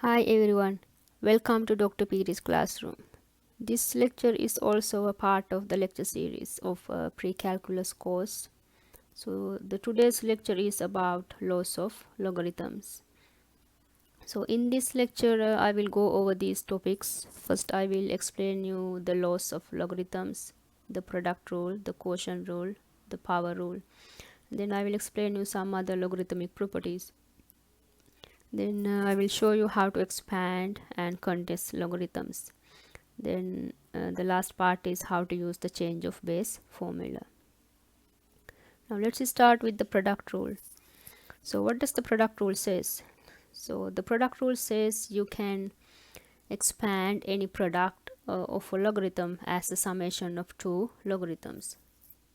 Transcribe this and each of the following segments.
Hi everyone, welcome to Dr. Peiris classroom. This lecture is also a part of the lecture series of Precalculus course. So the today's lecture is about laws of logarithms. So in this lecture I will go over these topics. First I will explain you the laws of logarithms, the product rule, the quotient rule, the power rule. Then I will explain you some other logarithmic properties. Then I will show you how to expand and condense logarithms. Then the last part is how to use the change of base formula. Now let's start with the product rule. So what does the product rule says? So the product rule says you can expand any product of a logarithm as a summation of two logarithms.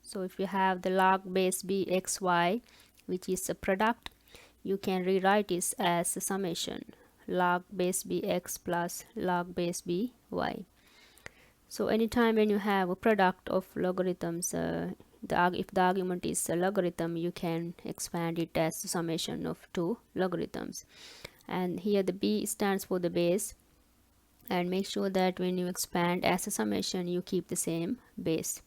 So if you have the log base b xy, which is a product, you can rewrite it as a summation log base bx plus log base by. So anytime when you have a product of logarithms, if the argument is a logarithm, you can expand it as a summation of two logarithms. And here the b stands for the base, and make sure that when you expand as a summation you keep the same base.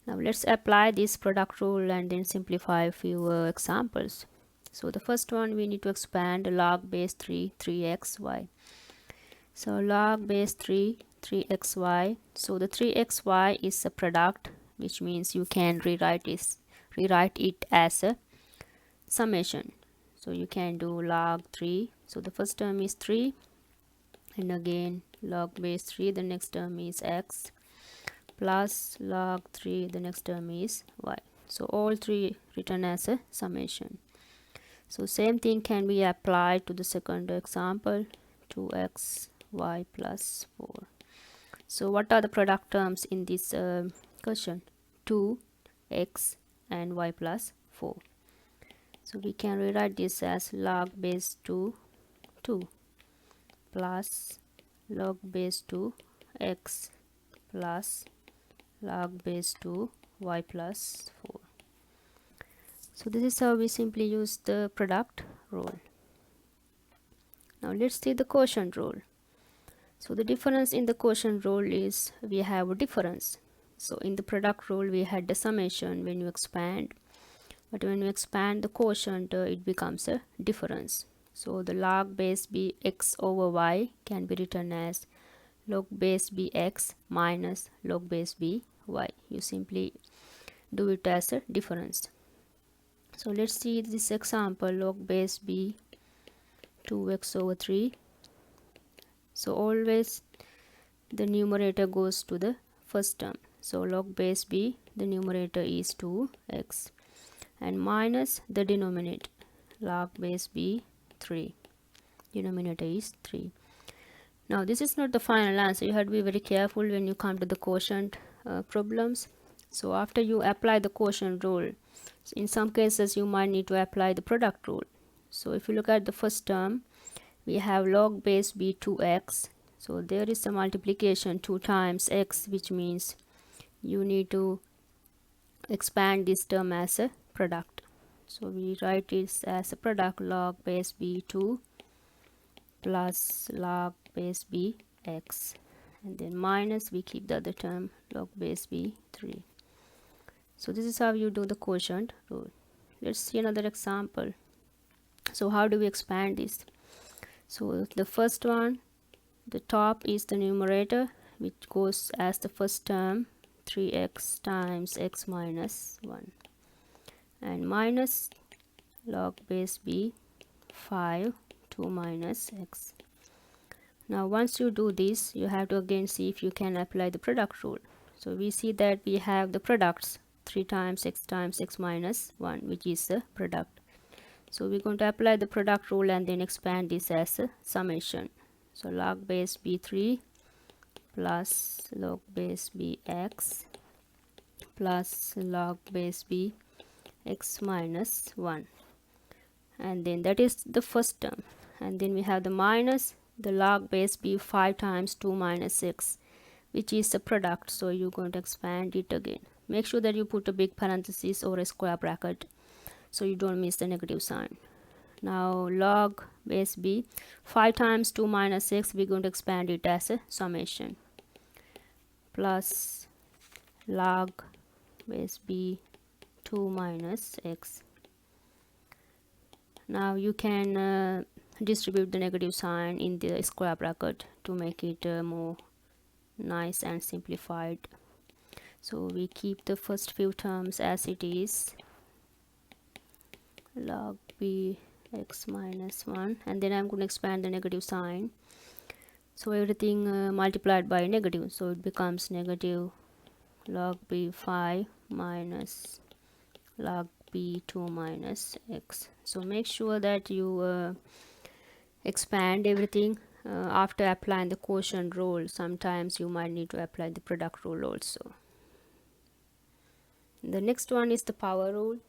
Now let's apply this product rule and then simplify a few examples. So the first one, we need to expand log base 3xy. So log base 3xy. So the 3xy is a product, which means you can rewrite it as a summation. So you can do log 3. So the first term is 3, and again log base 3, the next term is x, plus log 3, the next term is y. So all three written as a summation. So same thing can be applied to the second example, 2xy plus 4. So what are the product terms in this question? 2x and y plus 4. So we can rewrite this as log base 2 plus log base 2 x plus log base 2 y plus 4. So this is how we simply use the product rule. Now let's see the quotient rule. So the difference in the quotient rule is we have a difference. So in the product rule we had the summation when you expand, but when you expand the quotient it becomes a difference. So the log base b x over y can be written as log base b x minus log base b y. You simply do it as a difference. So let's see this example, log base b 2x over 3. So always the numerator goes to the first term. So log base b, the numerator is 2x, and minus the denominator, log base b 3, denominator is 3. Now this is not the final answer. You have to be very careful when you come to the quotient problems. So after you apply the quotient rule, in some cases you might need to apply the product rule. So if you look at the first term, we have log base b 2x. So there is a multiplication 2 times x, which means you need to expand this term as a product. So we write this as a product, log base b 2 plus log base b x, and then minus, we keep the other term, log base b 3. So this is how you do the quotient rule. Let's see another example. So how do we expand this? So the first one, the top is the numerator, which goes as the first term, 3x times x minus 1, and minus log base b 5 2 minus x. Now once you do this, you have to again see if you can apply the product rule. So we see that we have the products 3 times x minus 1, which is the product. So we're going to apply the product rule and then expand this as a summation. So log base b3 plus log base bx plus log base b x minus 1, and then that is the first term, and then we have the minus the log base b 5 times 2 minus 6, which is the product. So you're going to expand it again. Make sure that you put a big parenthesis or a square bracket so you don't miss the negative sign. Now log base b, 5 times 2 minus x, we're going to expand it as a summation, plus log base b 2 minus x. Now you can distribute the negative sign in the square bracket to make it more nice and simplified. So we keep the first few terms as it is, log b x minus 1, and then I'm going to expand the negative sign, so everything multiplied by negative, so it becomes negative log b 5 minus log b 2 minus x. So make sure that you expand everything after applying the quotient rule. Sometimes you might need to apply the product rule also. The next one is the power rule.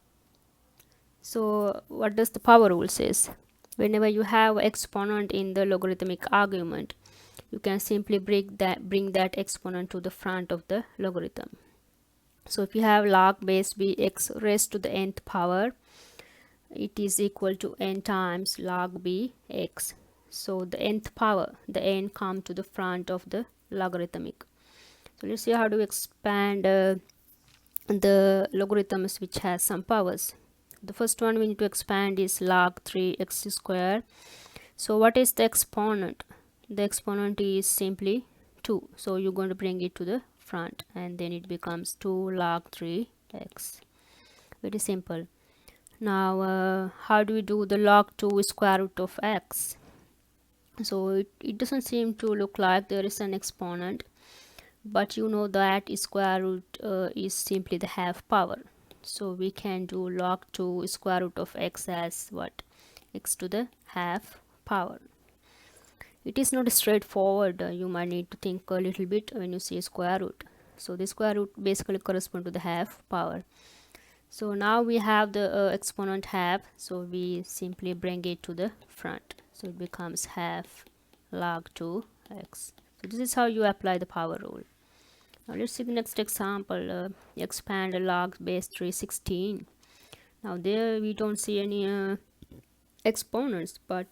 So what does the power rule says? Whenever you have exponent in the logarithmic argument, you can simply bring that exponent to the front of the logarithm. So if you have log base b x raised to the nth power, it is equal to n times log b x. So the nth power, the n, come to the front of the logarithmic. So let's see how to expand the logarithms which has some powers. The first one we need to expand is log 3x square. So what is the exponent? The exponent is simply 2, so you're going to bring it to the front, and then it becomes 2 log 3x. Very simple. Now how do we do the log 2 square root of x? So it doesn't seem to look like there is an exponent, but you know that square root is simply the half power. So we can do log 2 square root of x as what? X to the half power. It is not straightforward. You might need to think a little bit when you see square root. So the square root basically corresponds to the half power. So now we have the exponent half, so we simply bring it to the front. So it becomes half log 2x. So this is how you apply the power rule. Now let's see the next example. Expand log base 316. Now there we don't see any exponents, but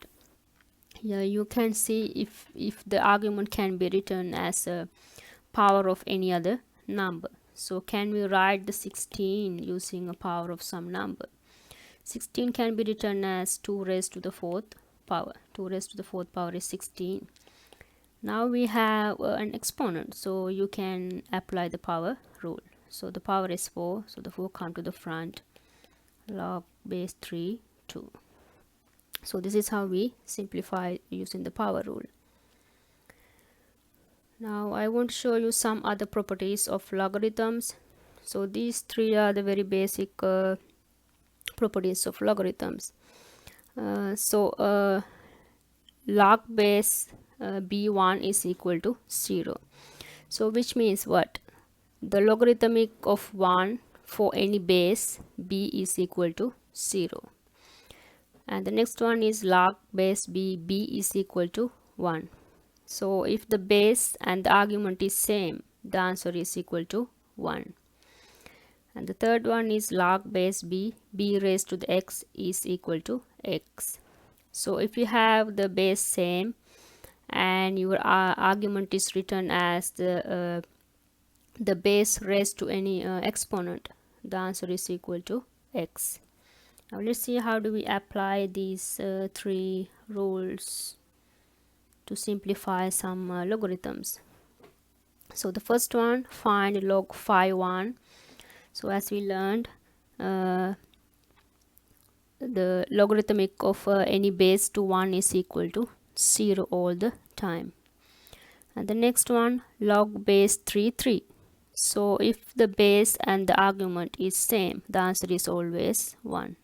yeah, you can see if the argument can be written as a power of any other number. So can we write the 16 using a power of some number? 16 can be written as 2 raised to the 4th power. 2 raised to the 4th power is 16. Now we have an exponent, so you can apply the power rule. So the power is 4, so the 4 come to the front, log base 3 2. So this is how we simplify using the power rule. Now I want to show you some other properties of logarithms. So these three are the very basic properties of logarithms. Log base b1 is equal to 0. So which means what? The logarithmic of 1 for any base b is equal to 0. And the next one is log base b is equal to 1. So if the base and the argument is same, the answer is equal to 1. And the third one is log base b raised to the x is equal to x. So if you have the base same and your argument is written as the base raised to any exponent, the answer is equal to x. Now let's see how do we apply these three rules to simplify some logarithms. So the first one, find log phi 1. So as we learned, the logarithmic of any base to 1 is equal to 0 all the time. And the next one, log base 3. So if the base and the argument is same, the answer is always 1.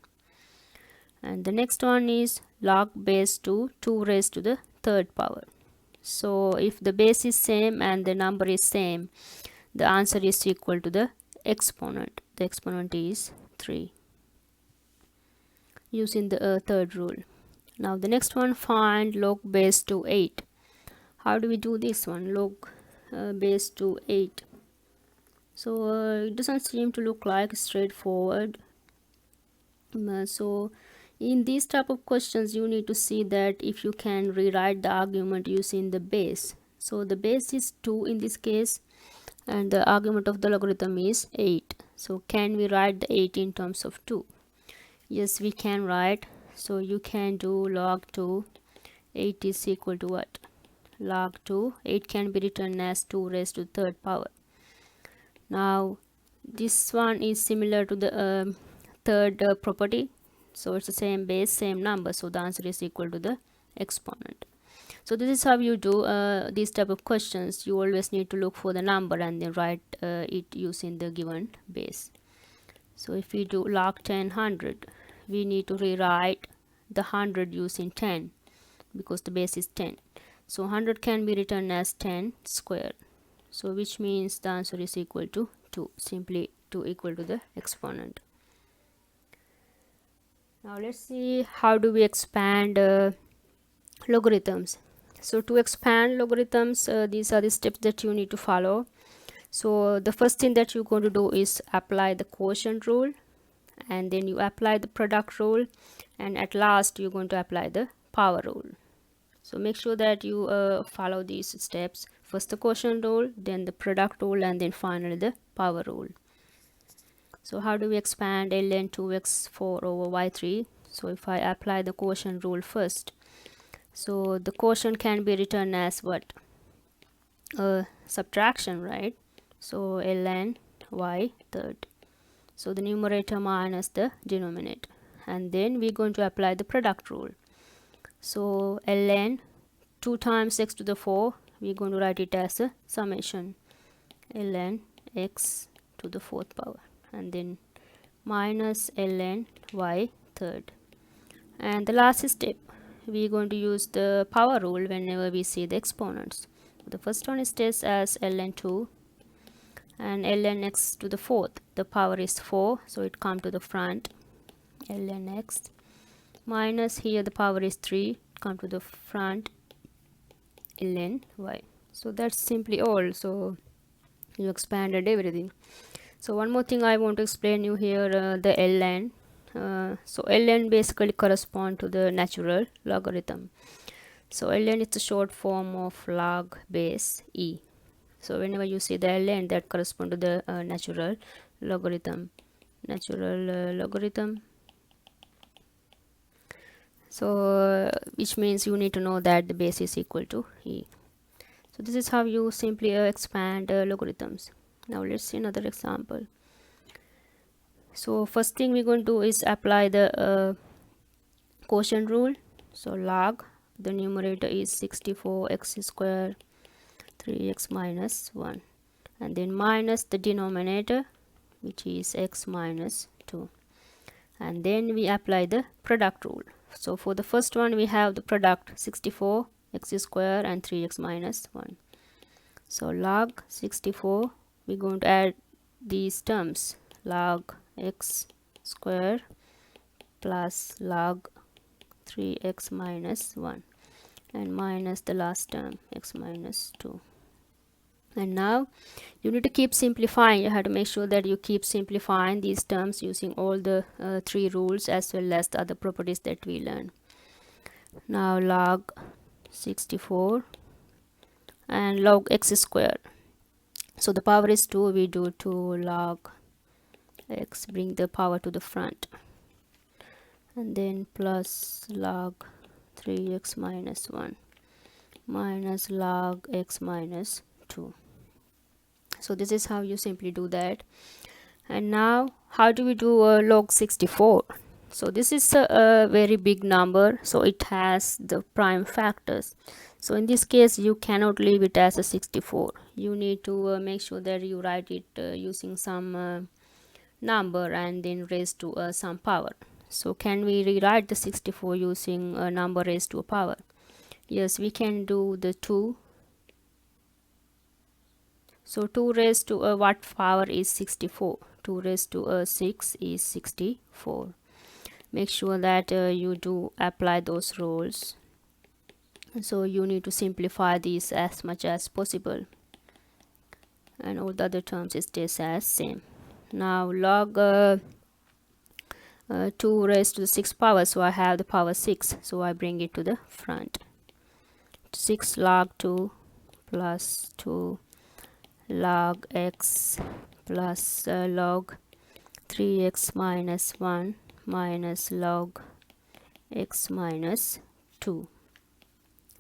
And the next one is log base 2 raised to the 3rd power. So if the base is same and the number is same, the answer is equal to the exponent. The exponent is 3, using the third rule. Now the next one, find log base to 8. How do we do this one? Log base to 8. So it doesn't seem to look like straightforward. So In these type of questions, you need to see that if you can rewrite the argument using the base. So the base is 2 in this case, and the argument of the logarithm is 8. So can we write the 8 in terms of 2? Yes, we can write. So you can do log 2, 8 is equal to what? Log 2, 8 can be written as 2 raised to the third power. Now this one is similar to the third property, so it's the same base, same number, so the answer is equal to the exponent. So this is how you do these type of questions. You always need to look for the number and then write it using the given base. So if we do log 10 100, we need to rewrite the 100 using 10 because the base is 10. So 100 can be written as 10 squared, so which means the answer is equal to 2, simply 2 equal to the exponent. Now let's see how do we expand logarithms. So to expand logarithms, these are the steps that you need to follow. So the first thing that you're going to do is apply the quotient rule, and then you apply the product rule, and at last you're going to apply the power rule. So make sure that you follow these steps. First the quotient rule, then the product rule, and then finally the power rule. So how do we expand ln 2x4 over y3? So if I apply the quotient rule first, so the quotient can be written as what? Subtraction, right? So ln y third. So the numerator minus the denominator, and then we're going to apply the product rule. So ln 2 times x to the 4, we're going to write it as a summation ln x to the 4th power, and then minus ln y third. And the last step, we're going to use the power rule whenever we see the exponents. The first one stays as ln 2, and ln x to the 4th, the power is 4, so it come to the front, ln x, minus here the power is 3, come to the front, ln y. So that's simply all. So you expanded everything. So one more thing I want to explain you here, the ln. So ln basically correspond to the natural logarithm. So ln is the short form of log base e. So whenever you see the ln, that correspond to the natural logarithm. So which means you need to know that the base is equal to e. So this is how you simply expand logarithms. Now let's see another example. So first thing we're going to do is apply the quotient rule. So log, the numerator is 64x squared 3x minus 1, and then minus the denominator, which is x minus 2, and then we apply the product rule. So for the first one, we have the product 64x squared and 3x minus 1. So log 64, we're going to add these terms, log x squared plus log 3x minus 1, and minus the last term, x minus 2. And now you need to keep simplifying. You have to make sure that you keep simplifying these terms using all the 3 rules as well as the other properties that we learned. Now log 64 and log x squared. So the power is 2, we do 2 log x, bring the power to the front, and then plus log 3x minus 1 minus log x minus 2. So this is how you simply do that. And now how do we do log 64? So this is a very big number, so it has the prime factors. So in this case you cannot leave it as a 64. You need to make sure that you write it using some number and then raised to some power. So can we rewrite the 64 using a number raised to a power? Yes, we can do the 2. So 2 raised to a what power is 64? 2 raised to a 6 is 64. Make sure that you do apply those rules. So you need to simplify these as much as possible, and all the other terms stays as same. Now log 2 raised to the 6th power, so I have the power 6, so I bring it to the front. 6 log 2 plus 2 log x plus log 3x minus 1 minus log x minus 2.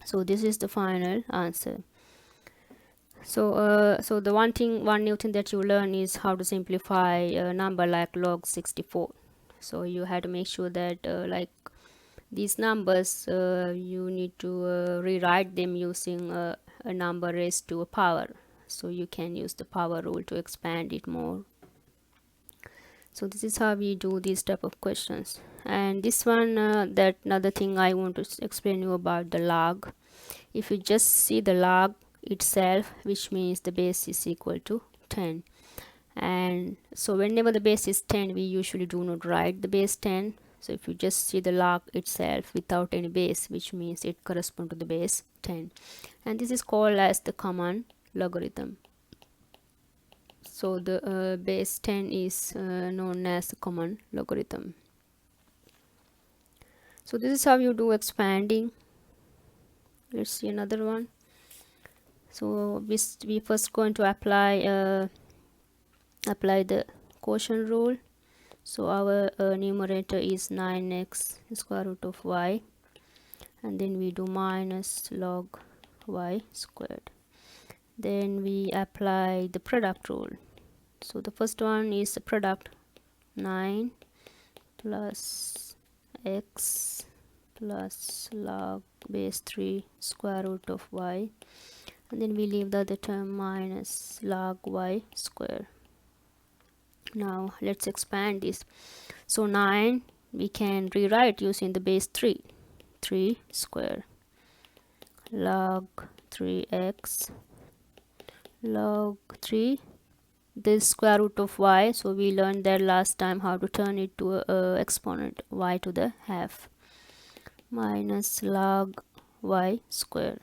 So this is the final answer. So the one new thing that you learn is how to simplify a number like log 64. So you have to make sure that like these numbers you need to rewrite them using a number raised to a power, so you can use the power rule to expand it more. So this is how we do these type of questions. And this one, that another thing I want to explain you about the log. If you just see the log itself, which means the base is equal to 10, and so whenever the base is 10, we usually do not write the base 10. So if you just see the log itself without any base, which means it corresponds to the base 10, and this is called as the common logarithm. So the base 10 is known as the common logarithm. So this is how you do expanding. Let's see another one. So we first going to apply the quotient rule. So our numerator is 9x square root of y, and then we do minus log y squared. Then we apply the product rule. So the first one is the product, 9 plus x plus log base 3 square root of y, and then we leave the other term minus log y square. Now let's expand this. So 9 we can rewrite using the base 3 square log 3x log 3, this square root of y, so we learned that last time how to turn it to a exponent, y to the half, minus log y square.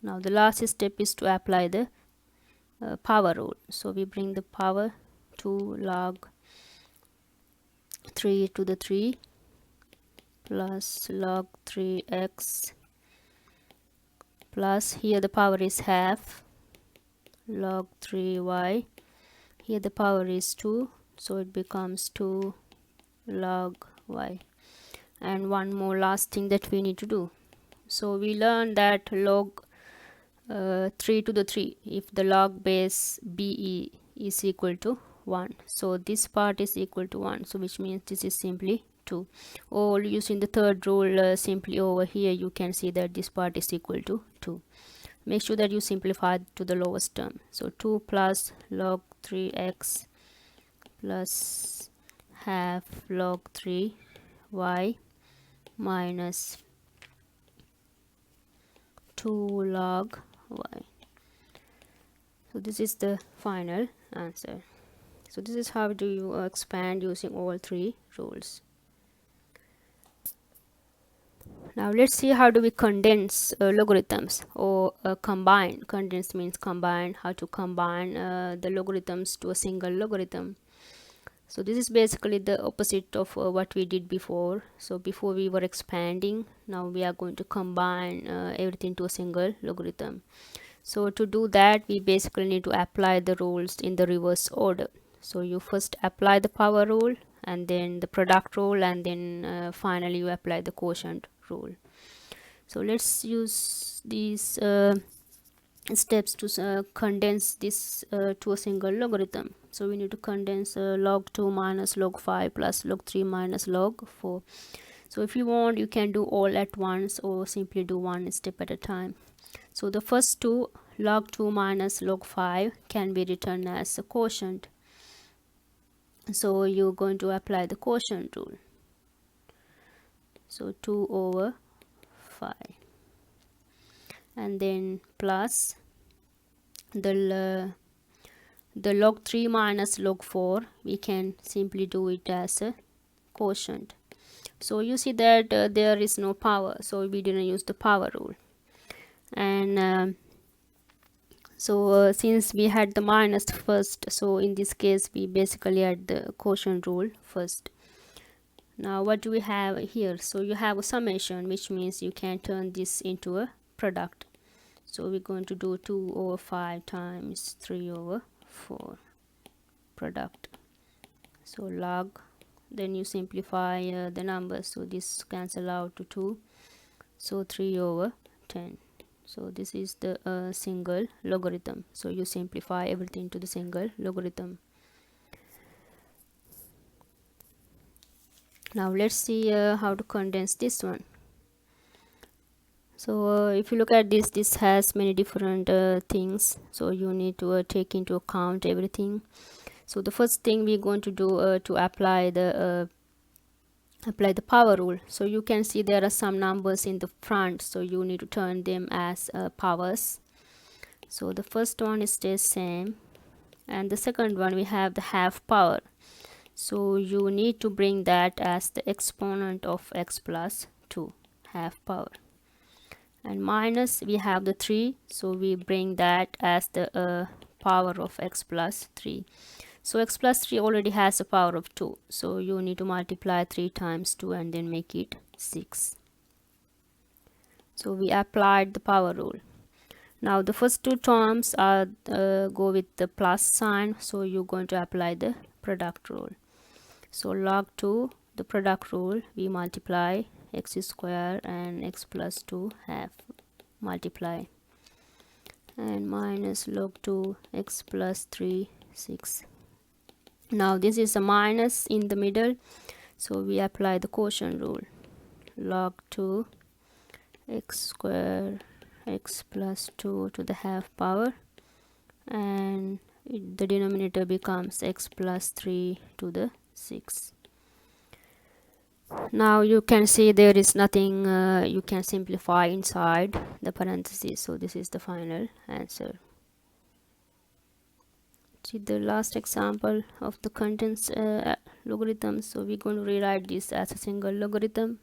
Now the last step is to apply the power rule. So we bring the power 2 log 3 to the 3 plus log 3x plus, here the power is half, log 3y, here the power is 2, so it becomes 2 log y. And one more last thing that we need to do. So we learned that log 3 to the 3, if the log base be is equal to 1, so this part is equal to 1, so which means this is simply 2. Or using the third rule, simply over here you can see that this part is equal to 2. Make sure that you simplify to the lowest term. So 2 plus log 3x plus half log 3y minus 2 log y. So this is the final answer. So this is how do you expand using all three rules. Now let's see how do we condense logarithms, or combine. Condense means combine. How to combine the logarithms to a single logarithm. So this is basically the opposite of what we did before. So before we were expanding, now we are going to combine everything to a single logarithm. So to do that, we basically need to apply the rules in the reverse order. So you first apply the power rule, and then the product rule, and then finally you apply the quotient rule. So let's use these steps to condense this to a single logarithm. So we need to condense log 2 minus log 5 plus log 3 minus log 4. So if you want, you can do all at once, or simply do one step at a time. So the first two, log 2 minus log 5, can be written as a quotient. So you're going to apply the quotient rule. So 2 over 5, and then plus the log 3 minus log 4, we can simply do it as a quotient. So you see that there is no power, so we didn't use the power rule. And since we had the minus first, so in this case we basically had the quotient rule first. Now what do we have here? So you have a summation, which means you can turn this into a product. So we're going to do 2 over 5 times 3 over 4 product. So log, then you simplify the numbers, so this cancel out to 2, so 3 over 10. So this is the single logarithm. So you simplify everything to the single logarithm. Now let's see how to condense this one. So if you look at this, this has many different things, so you need to take into account everything. So the first thing we're going to do to apply the power rule. So you can see there are some numbers in the front, so you need to turn them as powers. So the first one is the same, and the second one we have the half power. So you need to bring that as the exponent of x plus 2, half power. And minus, we have the 3, so we bring that as the power of x plus 3. So x plus 3 already has a power of 2, so you need to multiply 3 times 2 and then make it 6. So we applied the power rule. Now the first two terms are go with the plus sign, so you're going to apply the product rule. So log 2, the product rule, we multiply x square and x plus 2 half, multiply, and minus log 2 x plus 3 6. Now this is a minus in the middle, so we apply the quotient rule. Log 2 x square x plus 2 to the half power, and the denominator becomes x plus 3 to the 6. Now you can see there is nothing you can simplify inside the parentheses, so this is the final answer. See the last example of the condensed logarithm. So we're going to rewrite this as a single logarithm.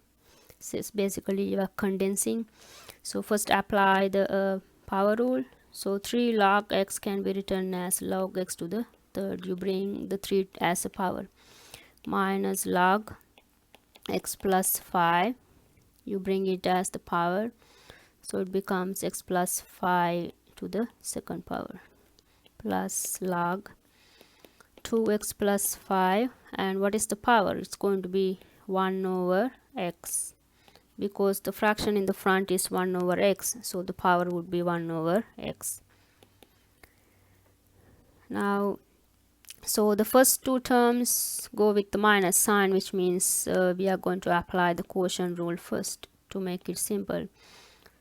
So it's basically you are condensing. So first apply the power rule. So 3 log x can be written as log x to the third. You bring the 3 as a power, minus log x plus 5, you bring it as the power, so it becomes x plus 5 to the second power, plus log 2x plus 5, and what is the power? It's going to be 1 over x, because the fraction in the front is 1 over x, so the power would be 1 over x. Now so the first two terms go with the minus sign, which means we are going to apply the quotient rule first to make it simple.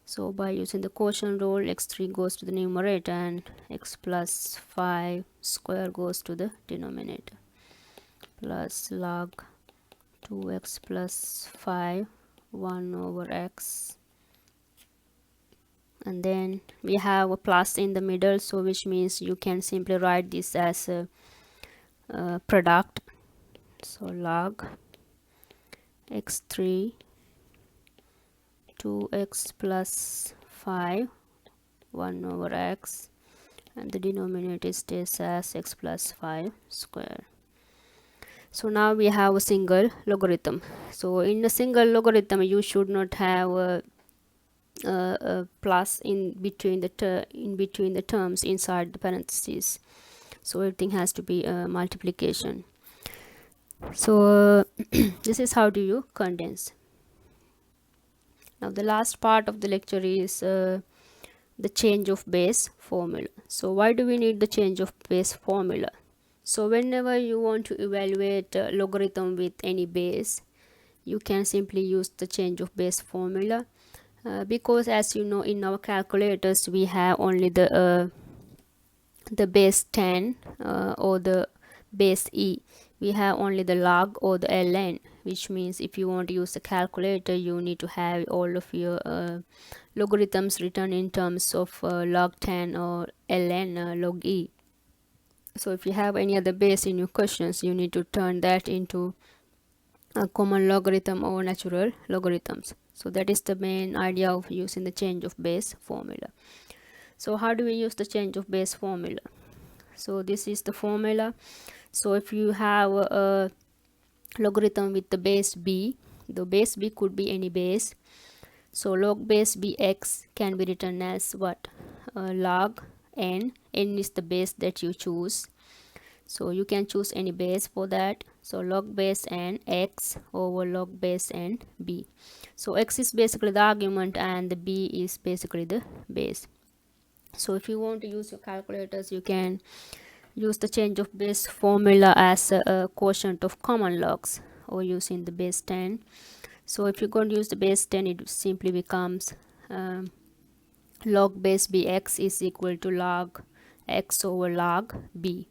So by using the quotient rule, x3 goes to the numerator and x plus 5 square goes to the denominator, plus log 2x plus 5 1 over x, and then we have a plus in the middle, so which means you can simply write this as a product. So log x3 2x plus 5 1 over x, and the denominator stays as x plus 5 square. So now we have a single logarithm. So in a single logarithm you should not have a plus in between the terms inside the parentheses, so everything has to be a multiplication. So this is how do you condense. Now the last part of the lecture is the change of base formula. So why do we need the change of base formula? So whenever you want to evaluate a logarithm with any base, you can simply use the change of base formula, because as you know, in our calculators we have only the base 10 or the base e. We have only the log or the ln, which means if you want to use the calculator, you need to have all of your logarithms written in terms of log 10 or ln log e. So if you have any other base in your questions, you need to turn that into a common logarithm or natural logarithms. So that is the main idea of using the change of base formula. So how do we use the change of base formula? So this is the formula. So if you have logarithm with the base b. The base b could be any base. So log base bx can be written as what? Log n. N is the base that you choose. So you can choose any base for that. So log base n x over log base n b. So x is basically the argument and the b is basically the base. So if you want to use your calculators, you can use the change of base formula as a quotient of common logs, or using the base 10. So if you're going to use the base 10, it simply becomes log base bx is equal to log x over log b.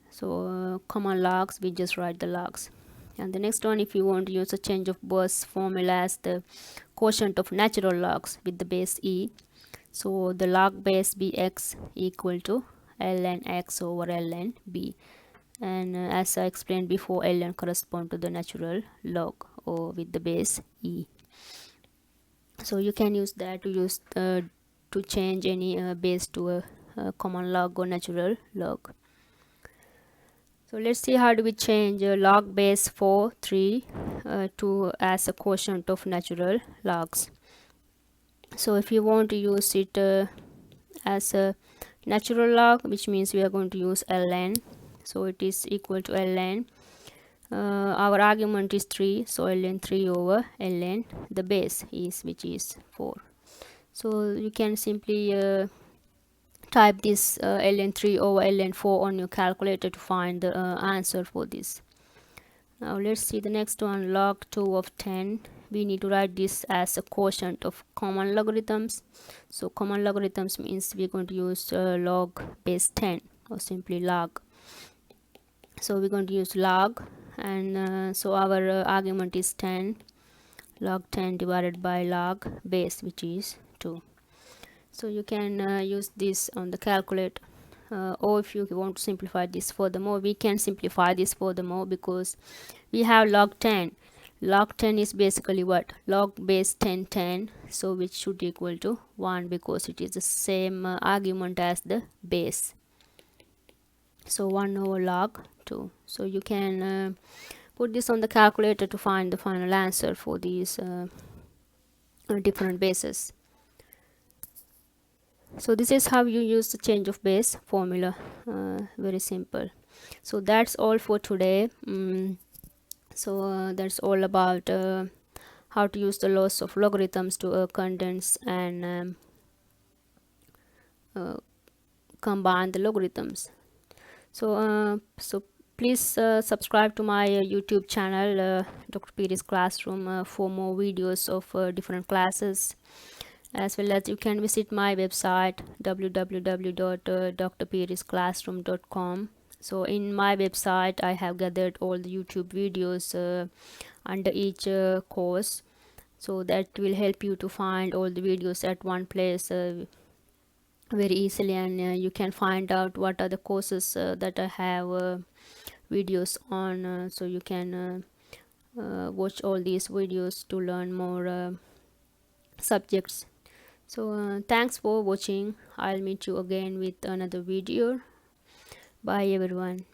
So common logs, we just write the logs. And the next one, if you want to use a change of base formula as the quotient of natural logs with the base e, so the log base bx equal to ln x over ln b. And as I explained before, ln correspond to the natural log or with the base e. So you can use that to change any base to a common log or natural log. So let's see how do we change log base 4, 3 to as a quotient of natural logs. So if you want to use it as a natural log, which means we are going to use ln. So it is equal to ln. Our argument is 3, so ln 3 over ln the base is, which is 4. So you can simply type this ln 3 over ln 4 on your calculator to find the answer for this. Now let's see the next one, log 2 of 10. We need to write this as a quotient of common logarithms. So common logarithms means we're going to use log base 10 or simply log. So we're going to use log, and so our argument is 10, log 10 divided by log base, which is 2. So you can use this on the calculator, or if you want to simplify this furthermore, we can simplify this furthermore, because we have log 10. Log 10 is basically what? Log base 10 10, so which should equal to 1, because it is the same argument as the base. So 1 over log 2. So you can put this on the calculator to find the final answer for these different bases. So this is how you use the change of base formula. Very simple. So that's all for today. So that's all about how to use the laws of logarithms to condense and combine the logarithms. So please subscribe to my YouTube channel, Dr.Peiris Classroom, for more videos of different classes. As well as you can visit my website www.drpeirisclassroom.com. So in my website I have gathered all the YouTube videos under each course, so that will help you to find all the videos at one place very easily, and you can find out what are the courses that I have videos on, so you can watch all these videos to learn more subjects. So thanks for watching. I'll meet you again with another video. Bye everyone.